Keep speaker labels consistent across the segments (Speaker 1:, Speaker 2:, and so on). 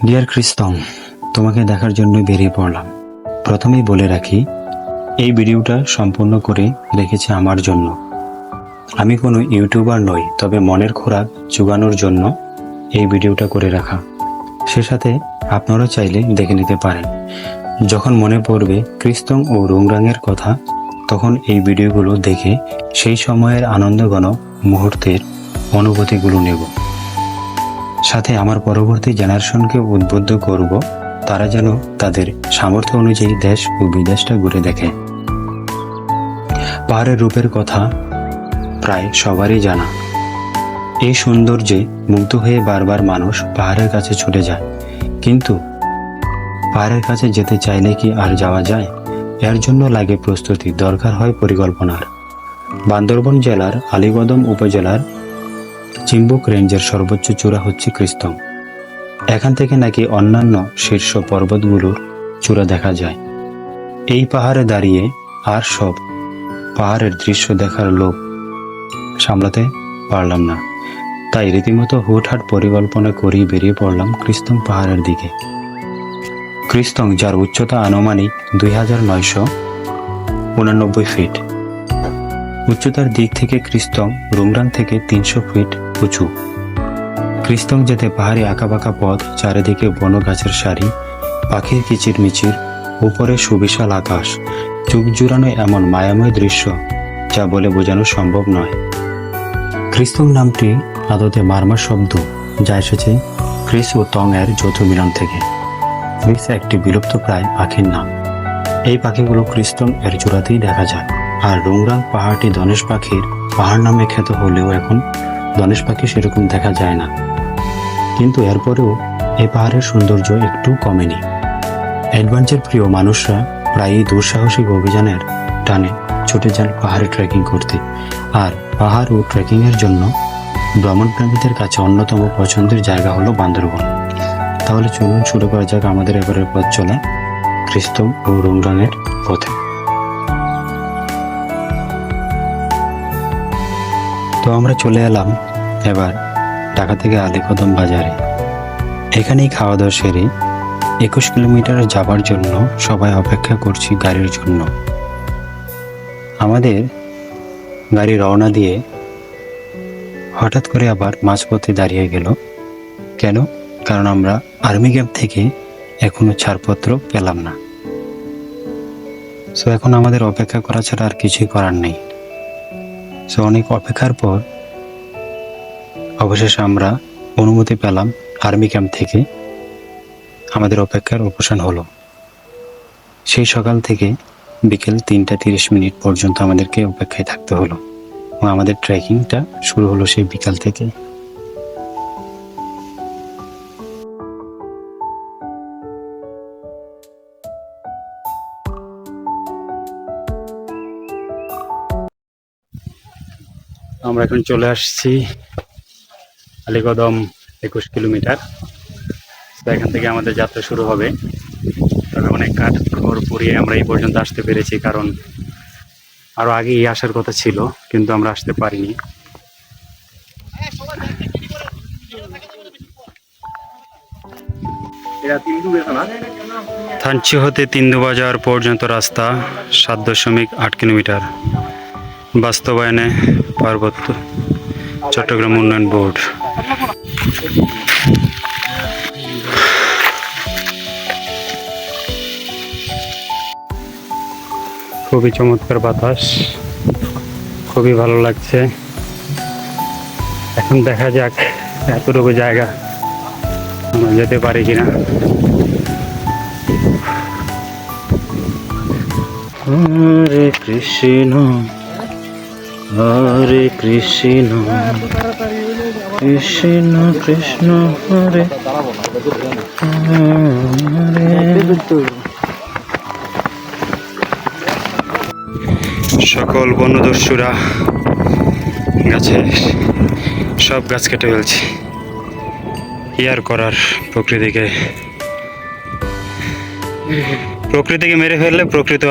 Speaker 1: Deer ক্রিস্তং, তোমাকে দেখার জন্যই বেরিয়ে পড়লাম। প্রথমেই বলে রাখি, এই ভিডিওটা সম্পূর্ণ করে রেখেছি আমার জন্য। আমি কোনো ইউটিউবার নই, তবে মনের খোরাক জোগানোর জন্য এই ভিডিওটা করে রাখা। সে সাথে আপনারা চাইলে দেখে নিতে পারেন। যখন মনে পড়বে ক্রিস্তং ও রুংরাংয়ের কথা, তখন এই ভিডিওগুলো দেখে সেই সময়ের আনন্দঘন মুহূর্তের অনুভূতিগুলো নেব। সাথে আমার পরবর্তী জেনারেশনকে উদ্বুদ্ধ করব, তারা যেন তাদের সামর্থ্য অনুযায়ী দেশ ও বিদেশটা ঘুরে দেখে। পাহাড়ের রূপের কথা প্রায় সবারই জানা। এই সৌন্দর্যে মুগ্ধ হয়ে বারবার মানুষ পাহাড়ের কাছে ছুটে যায়। কিন্তু পাহাড়ের কাছে যেতে চাইলে কি আর যাওয়া যায়? এর জন্য লাগে প্রস্তুতি, দরকার হয় পরিকল্পনার। বান্দরবন জেলার আলীকদম উপজেলার চিম্বুক রেঞ্জের সর্বোচ্চ চূড়া হচ্ছে ক্রিস্তং। এখান থেকে নাকি অন্যান্য শীর্ষ পর্বতগুলোর চূড়া দেখা যায়। এই পাহাড়ে দাঁড়িয়ে আর সব পাহাড়ের দৃশ্য দেখার লোভ সামলাতে পারলাম না, তাই রীতিমতো হুটহাট পরিকল্পনা করেই বেরিয়ে পড়লাম ক্রিস্তং পাহাড়ের দিকে। ক্রিস্তং, যার উচ্চতা আনুমানিক 2989 ফিট। উচ্চতার দিক থেকে ক্রিস্তং রুংরাং থেকে 300 ফিট উঁচু। ক্রিস্তং যেতে পাহাড়ি আঁকাবাঁকা পথ, চারিদিকে বন গাছের সারি, পাখির কিচিরমিচির, উপরে সুবিশাল আকাশ, চোখ জুড়ানো এমন মায়াময় দৃশ্য যা বলে বোঝানো সম্ভব নয়। ক্রিস্তং নামটি আদতে মারমা শব্দ, যা এসেছে ক্রিস ও তং এর যৌথ মিলন থেকে। ক্রিস একটি বিলুপ্ত প্রায় পাখির নাম। এই পাখিগুলো ক্রিস্তং এর চূড়াতেই দেখা যায়। আর রুংরাং পাহাড়টি ধনেশ পাখির পাহাড় নামে খ্যাত হলেও এখন ধনেশ পাখি সেরকম দেখা যায় না। কিন্তু এরপরেও এই পাহাড়ের সৌন্দর্য একটু কমেনি। অ্যাডভেঞ্চার প্রিয় মানুষরা প্রায়ই দুঃসাহসিক অভিযানের টানে ছুটে যান পাহাড়ে ট্রেকিং করতে। আর পাহাড় ও ট্রেকিংয়ের জন্য ভ্রমণপ্রেমীদের কাছে অন্যতম পছন্দের জায়গা হলো বান্দরবন। তাহলে চলুন শুরু করা যাক আমাদের এবারের পথ চলা ক্রিস্তং ও রুংরাংয়ের পথে। তো আমরা চলে এলাম এবার ঢাকা থেকে আলীকদম বাজারে। এখানেই খাওয়া দাওয়া সেরে 21 কিলোমিটার যাবার জন্য সবাই অপেক্ষা করছি গাড়ির জন্য। আমাদের গাড়ি রওনা দিয়ে হঠাৎ করে আবার মাঝপথে দাঁড়িয়ে গেল। কেন? কারণ আমরা আর্মি ক্যাম্প থেকে এখনো ছাড়পত্র পেলাম না। সো এখন আমাদের অপেক্ষা করা ছাড়া আর কিছুই করার নেই। সো অনেক অপেক্ষার পর অবশেষে আমরা অনুমতি পেলাম আর্মি ক্যাম্প থেকে। আমাদের অপেক্ষার অবসান হলো। সেই সকাল থেকে বিকেল 3:30 পর্যন্ত আমাদেরকে অপেক্ষায় থাকতে হলো এবং আমাদের ট্রেকিংটা শুরু হলো সেই বিকাল থেকে। আমরা এখন চলে আসছি আলীকদম 21 কিলোমিটার। তো এখান থেকে আমাদের যাত্রা শুরু হবে। তবে অনেক কাঠ খড় পুড়িয়ে আমরা এই পর্যন্ত আসতে পেরেছি, কারণ আরো আগেই আসার কথা ছিল কিন্তু আমরা আসতে পারিনি। থানচি হতে তিন্দু বাজার পর্যন্ত রাস্তা 7.8 কিলোমিটার। বাস্তবায়নে পার্বত্য চট্টগ্রাম উন্নয়ন বোর্ড। খুবই চমৎকার বাতাস, খুবই ভালো লাগছে। এখন দেখা যাক এতটুকু জায়গা আমরা যেতে পারি কিনা। হরে কৃষ্ণ হরে কৃষ্ণ কৃষ্ণ কৃষ্ণ হরে হরে। সকল বনদস্যুরা গাছে সব গাছ কেটে ফেলছে। কি আর করার, প্রকৃতিকে মেরে ফেললে প্রকৃতি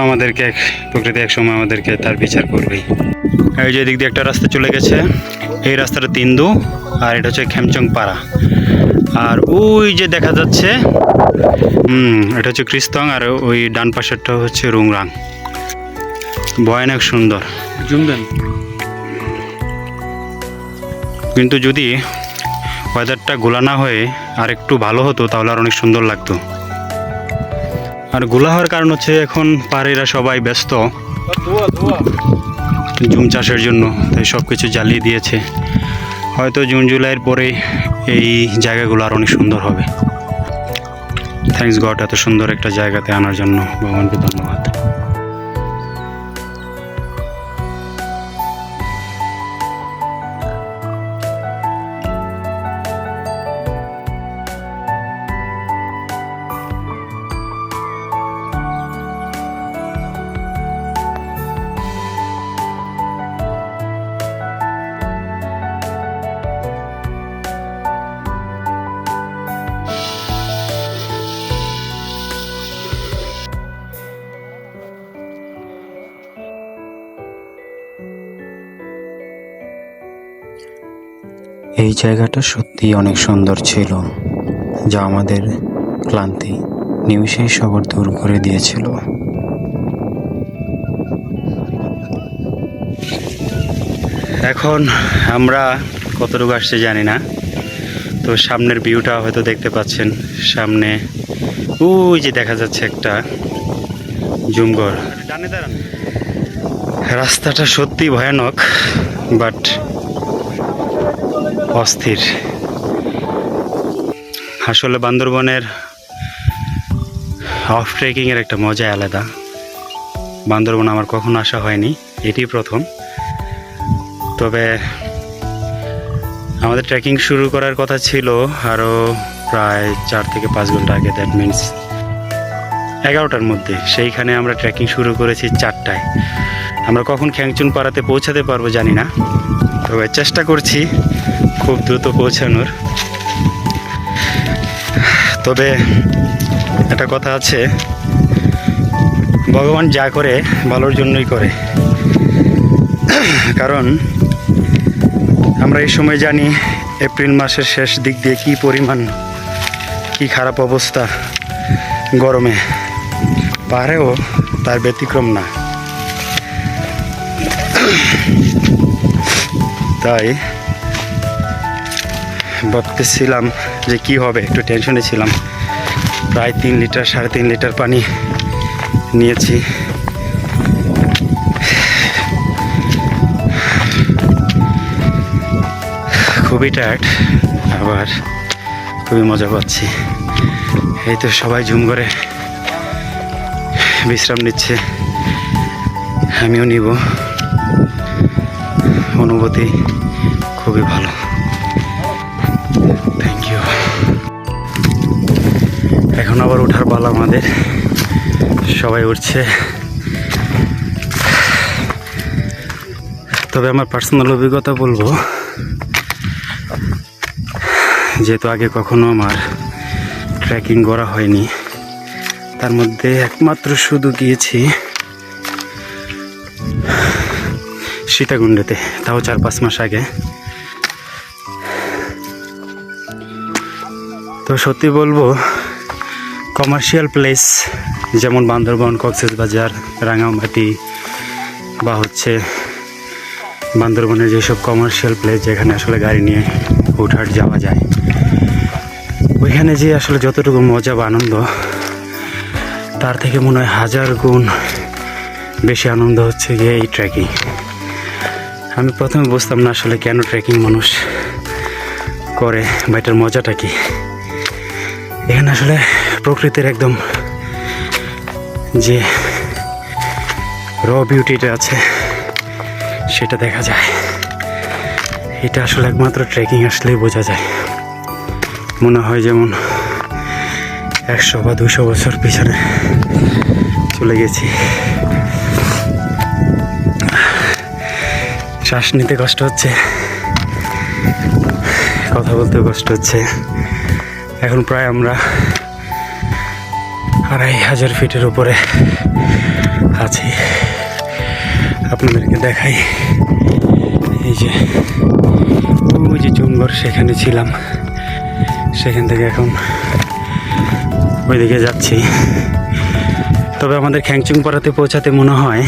Speaker 1: এক সময় আমাদেরকে তার বিচার করবেই। এই যে দিক দিয়ে একটা রাস্তা চলে গেছে, এই রাস্তাটা তিন্দু আর এটা হচ্ছে খেমচং পাড়া। আর ওই যে দেখা যাচ্ছে এটা হচ্ছে ক্রিস্তং, আর ওই ডান পাশেরটা হচ্ছে রুংরাং। ভয়ানক সুন্দর। কিন্তু যদি ওয়েদারটা গোলা না হয়ে আর একটু ভালো হতো তাহলে আর অনেক সুন্দর লাগতো। আর গোলা হওয়ার কারণ হচ্ছে এখন পাহাড়িরা সবাই ব্যস্ত জুম চাষের জন্য, তাই সব কিছু জ্বালিয়ে দিয়েছে। হয়তো জুন জুলাইয়ের পরে এই জায়গাগুলো আর অনেক সুন্দর হবে। থ্যাঙ্কস গড এত সুন্দর একটা জায়গাতে আনার জন্য ভগবানকে ধন্যবাদ। এই জায়গাটা সত্যি অনেক সুন্দর ছিল, যা আমাদের ক্লান্তি নিমিষেই সবার দূর করে দিয়েছিল। এখন আমরা কতটুকু আসছে জানি না, তো সামনের ভিউটা হয়তো দেখতে পাচ্ছেন। সামনে ওই যে দেখা যাচ্ছে একটা জুমঘর। রাস্তাটা সত্যি ভয়ানক, বাট অস্থির। আসলে বান্দরবনের অফ ট্রেকিংয়ের একটা মজা আলাদা। বান্দরবন আমার কখনো আসা হয়নি, এটি প্রথম। তবে আমাদের ট্রেকিং শুরু করার কথা ছিল আরও প্রায় 4 থেকে 5 ঘন্টা আগে, দ্যাট মিন্স 11টার মধ্যে। সেইখানে আমরা ট্রেকিং শুরু করেছি 4টায়। আমরা কখন খ্যাংচুন পাড়াতে পৌঁছাতে পারবো জানি না, তবে চেষ্টা করছি খুব দ্রুত পৌঁছানোর। তবে একটা কথা আছে, ভগবান যা করে ভালোর জন্যই করে। কারণ আমরা এই সময় জানি এপ্রিল মাসের শেষ দিক দিয়ে কি পরিমাণ, কি খারাপ অবস্থা গরমে। পাহাড়েও তার ব্যতিক্রম না। তাই ভাবতেছিলাম যে কি হবে, একটু টেনশনে ছিলাম। প্রায় 3 লিটার 3.5 লিটার পানি নিয়েছি। খুবই টায়ার্ড, আবার খুবই মজা পাচ্ছি। এই তো সবাই ঝুম করে বিশ্রাম নিচ্ছে, আমিও নিব। অনুভূতি খুবই ভালো। Thank you. এখন আবার ওঠার পালা আমাদের, সবাই উঠছে। তবে আমার পার্সোনাল অভিজ্ঞতা বলবো, যেহেতু আগে কখনো আমার ট্রেকিং করা হয়নি, তার মধ্যে একমাত্র শুধু গিয়েছি সীতাকুণ্ডেতে, তাও 4-5 মাস আগে। তো সত্যি বলবো, কমার্শিয়াল প্লেস যেমন বান্দরবন, কক্সবাজার, রাঙামাটি বা হচ্ছে বান্দরবনের যেসব কমার্শিয়াল প্লেস যেখানে আসলে গাড়ি নিয়ে হুটহাট যাওয়া যায়, ওইখানে যে আসলে যতটুকু মজা বা আনন্দ, তার থেকে মনে হয় 1000 গুণ বেশি আনন্দ হচ্ছে গিয়ে এই ট্রেকিং। আমি প্রথমে বুঝতাম না আসলে কেন ট্রেকিং মানুষ করে বা এটার মজাটা কি। এখানে আসলে প্রকৃতির একদম যে র বিউটিটা আছে সেটা দেখা যায়। এটা আসলে একমাত্র ট্রেকিং আসলেই বোঝা যায়। মনে হয় যেমন 100 বা 200 বছর পিছনে চলে গেছি। শ্বাস নিতে কষ্ট হচ্ছে, কথা বলতেও কষ্ট হচ্ছে। এখন প্রায় আমরা 2500 ফিটের উপরে আছি। আপনাদেরকে দেখাই, এই যে ওই যে জুমঘর, সেখানে ছিলাম।
Speaker 2: সেখান থেকে এখন ওইদিকে যাচ্ছি। তবে আমাদের খ্যাংচুং পাড়াতে পৌঁছাতে মনে হয়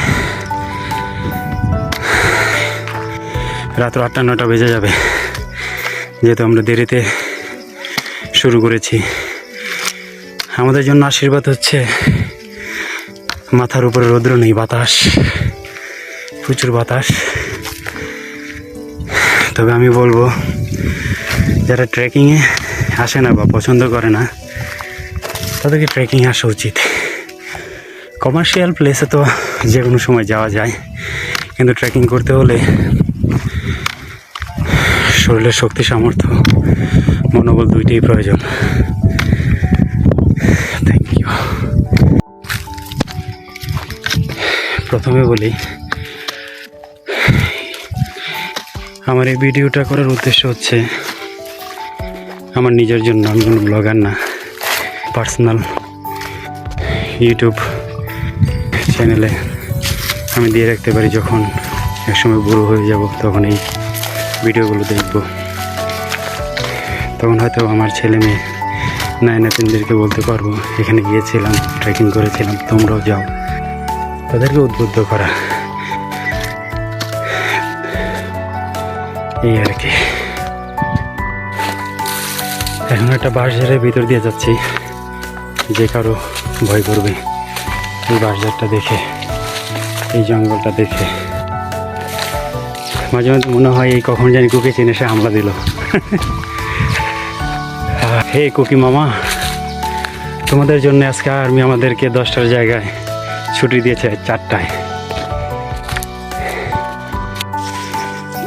Speaker 2: রাত 8-9টা বেজে যাবে, যেহেতু আমরা দেরিতে শুরু করেছি। আমাদের জন্য আশীর্বাদ হচ্ছে মাথার উপরে রৌদ্র নেই, বাতাস, প্রচুর বাতাস। তবে আমি বলবো যারা ট্রেকিংয়ে আসে না বা পছন্দ করে না তাদেরকে ট্রেকিংয়ে আসা উচিত। কমার্শিয়াল প্লেসে তো যে কোনো সময় যাওয়া যায়, কিন্তু ট্রেকিং করতে হলে শরীরের শক্তি, সামর্থ্য, মনোবল দুইটাই প্রয়োজন। Thank you. প্রথমে বলি, আমার এই ভিডিওটা করার উদ্দেশ্য হচ্ছে আমার নিজের জন্য। আমি কোনো ব্লগার না, পার্সোনাল ইউটিউব চ্যানেলে আমি দিয়ে রাখতে পারি। যখন একসময় বুড়ো হয়ে যাব তখন এই ভিডিওগুলো দেখব, তখন হয়তো আমার ছেলে মেয়ে নাতিনদেরকে বলতে পারবো এখানে গিয়েছিলাম, ট্রেকিং করেছিলাম, তোমরাও যাও। তাদেরকে উদ্বুদ্ধ করা, এই আর কি। এখন একটা বাঁশঝাড়ের ভিতর দিয়ে যাচ্ছি, যে কারো ভয় করবে এই বাঁশঝাড়টা দেখে, এই জঙ্গলটা দেখে। মাঝে মাঝে মনে হয় এই কখন জানি কুকি চিনে সে হামলা দিল। হে কুকি মামা, তোমাদের জন্য আজকে আর্মি আমাদেরকে 10টার জায়গায় ছুটি দিয়েছে 4টায়।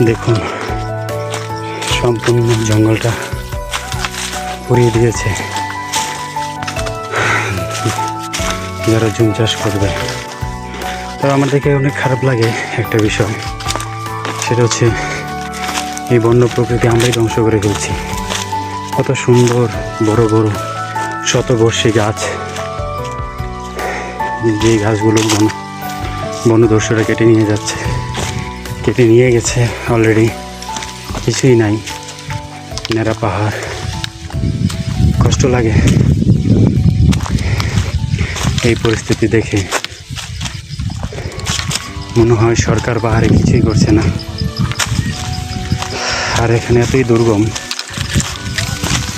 Speaker 2: দেখুন সম্পূর্ণ জঙ্গলটা পুড়িয়ে দিয়েছে। যারা জুম চাষ করবে, তবে আমার দেখে অনেক খারাপ লাগে একটা বিষয়, সেটা হচ্ছে এই বন্য প্রকৃতি আমরাই ধ্বংস করে ফেলছি। কত সুন্দর বড় বড় শতবর্ষী গাছ, যে গাছগুলো বনদস্যুরা কেটে নিয়ে যাচ্ছে, কেটে নিয়ে গেছে অলরেডি, কিছুই নাই, নেড়া পাহাড়। কষ্ট লাগে এই পরিস্থিতি দেখে। মনে হয় সরকার পাহাড়ে কিছুই করছে না। আর এখানে এতই দুর্গম,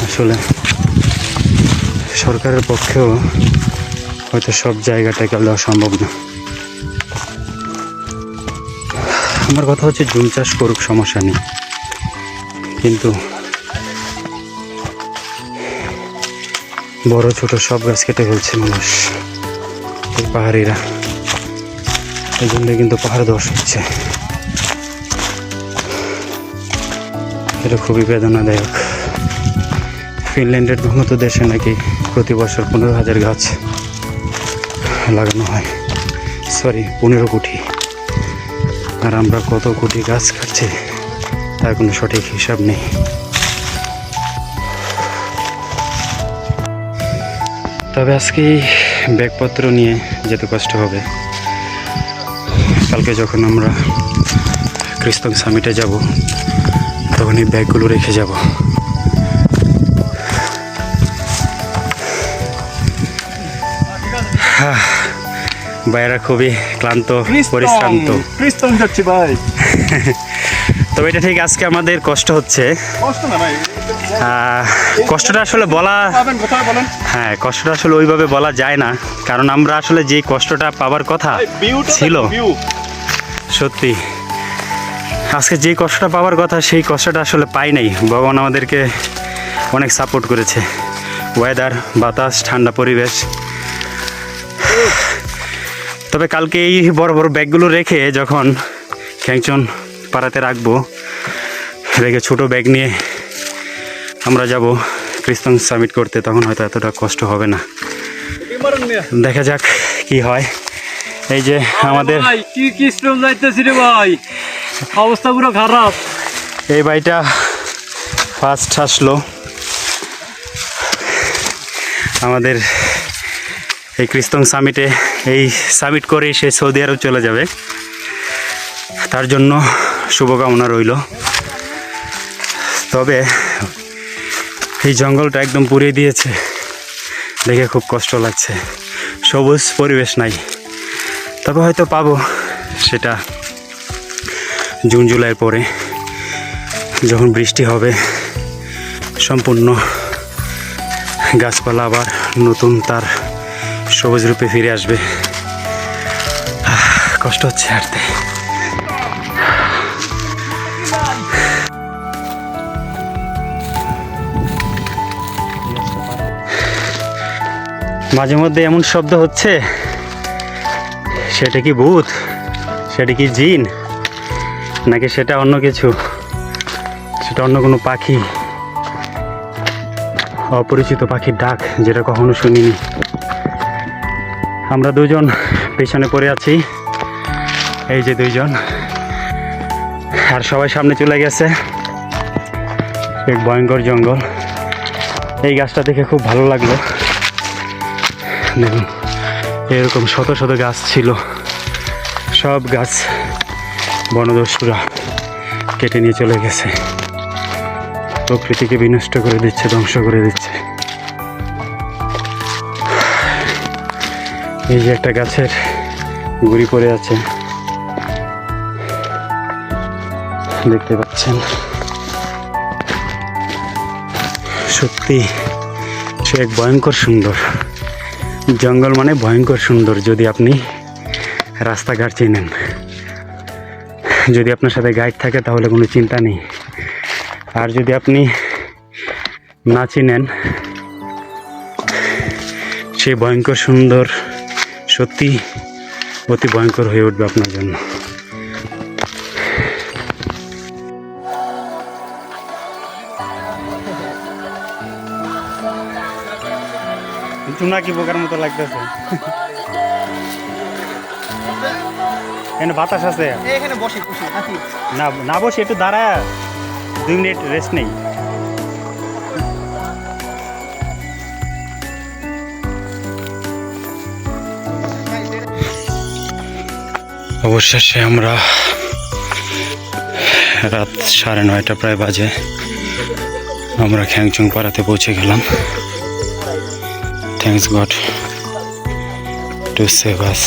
Speaker 2: আসলে সরকারের পক্ষেও হয়তো সব জায়গাটাকে দেওয়া সম্ভব না। আমার কথা হচ্ছে জুম চাষ করুক, সমস্যা নেই, কিন্তু বড় ছোট সব গাছ কেটে ফেলছে মানুষ, এই পাহাড়িরা। এই জন্য কিন্তু পাহাড় ধস হচ্ছে, এটা খুবই বেদনাদায়ক। ফিনল্যান্ডের মতো দেশে নাকি প্রতি বছর 15,000 গাছ লাগানো হয়, 15 কোটি। আর আমরা কত কোটি গাছ কাটছি তার কোনো সঠিক হিসাব নেই। তবে আজকে এই ব্যাগপত্র নিয়ে যেতে কষ্ট হবে। কালকে যখন আমরা ক্রিস্তং সামিটে যাব তখন এই ব্যাগগুলো রেখে যাব। ভাইয়েরা খুবই ক্লান্ত, পরিশ্রান্ত। তবে এটা ঠিক, আজকে আমাদের কষ্ট হচ্ছে। কষ্টটা আসলে কষ্টটা আসলে ওইভাবে বলা যায় না, কারণ আমরা আসলে যে কষ্টটা পাওয়ার কথা ছিল, সত্যি আজকে যে কষ্টটা পাওয়ার কথা সেই কষ্টটা আসলে পাই নাই। ভগবান আমাদেরকে অনেক সাপোর্ট করেছে, ওয়েদার, বাতাস, ঠান্ডা পরিবেশ। তবে কালকে এই বড় বড় ব্যাগগুলো রেখে যখন খ্যাংচন পাড়াতে রাখবো, রেখে ছোটো ব্যাগ নিয়ে আমরা যাব ক্রিস্তং সামিট করতে, তখন হয়তো এতটা কষ্ট হবে না। দেখা যাক কি হয়। এই যে আমাদের
Speaker 3: অবস্থা পুরো খারাপ।
Speaker 2: এই ভাইটা ফার্স্ট আসলো আমাদের এই ক্রিস্তং সামিটে। এই সামিট করে সে সৌদি আরব চলে যাবে, তার জন্য শুভকামনা রইল। তবে এই জঙ্গলটা একদম পুড়িয়ে দিয়েছে, দেখে খুব কষ্ট লাগছে। সবুজ পরিবেশ নাই, তবে হয়তো পাবো সেটা জুন জুলাইয়ের পরে, যখন বৃষ্টি হবে, সম্পূর্ণ গাছপালা আবার নতুন তার সবুজ রূপে ফিরে আসবে। কষ্ট হচ্ছে হাঁটতে। মাঝে মধ্যে এমন শব্দ হচ্ছে, সেটা কি ভূত, সেটা কি জিন, নাকি সেটা অন্য কিছু, সেটা অন্য কোনো পাখি, অপরিচিত পাখির ডাক, যেটা কখনো শুনিনি। আমরা দুজন পেছনে পড়ে আছি, এই যে দুইজন, আর সবাই সামনে চলে গেছে। এক ভয়ঙ্কর জঙ্গল। এই গাছটা দেখে খুব ভালো লাগলো। দেখুন, এরকম শত শত গাছ ছিল, সব গাছ বনদস্যুরা কেটে নিয়ে চলে গেছে, প্রকৃতিকে বিনষ্ট করে দিচ্ছে, ধ্বংস করে দিচ্ছে। এই যে একটা গাছের গুঁড়ি পড়ে আছে, দেখতে পাচ্ছেন। সত্যি সে এক ভয়ঙ্কর সুন্দর জঙ্গল, মানে ভয়ঙ্কর সুন্দর। যদি আপনি রাস্তাঘাট চেনেন, যদি আপনার সাথে গাইড থাকে, তাহলে কোনো চিন্তা নেই। আর যদি আপনি না চিনেন, সেই ভয়ঙ্কর সুন্দর সত্যি অতি ভয়ঙ্কর হয়ে উঠবে আপনার জন্য। চুনা কি বোকার মতো লাগতেছে। এখানে বাতাস আছে,
Speaker 3: এখানে বসে বসে আছি।
Speaker 2: না না বসে একটু দাঁড়ায় 2 মিনিট রেস্ট নেই। অবশেষে আমরা রাত 9:30 প্রায় বাজে, আমরা খ্যাংচুং পাড়াতে পৌঁছে গেলাম। Thanks god to save us.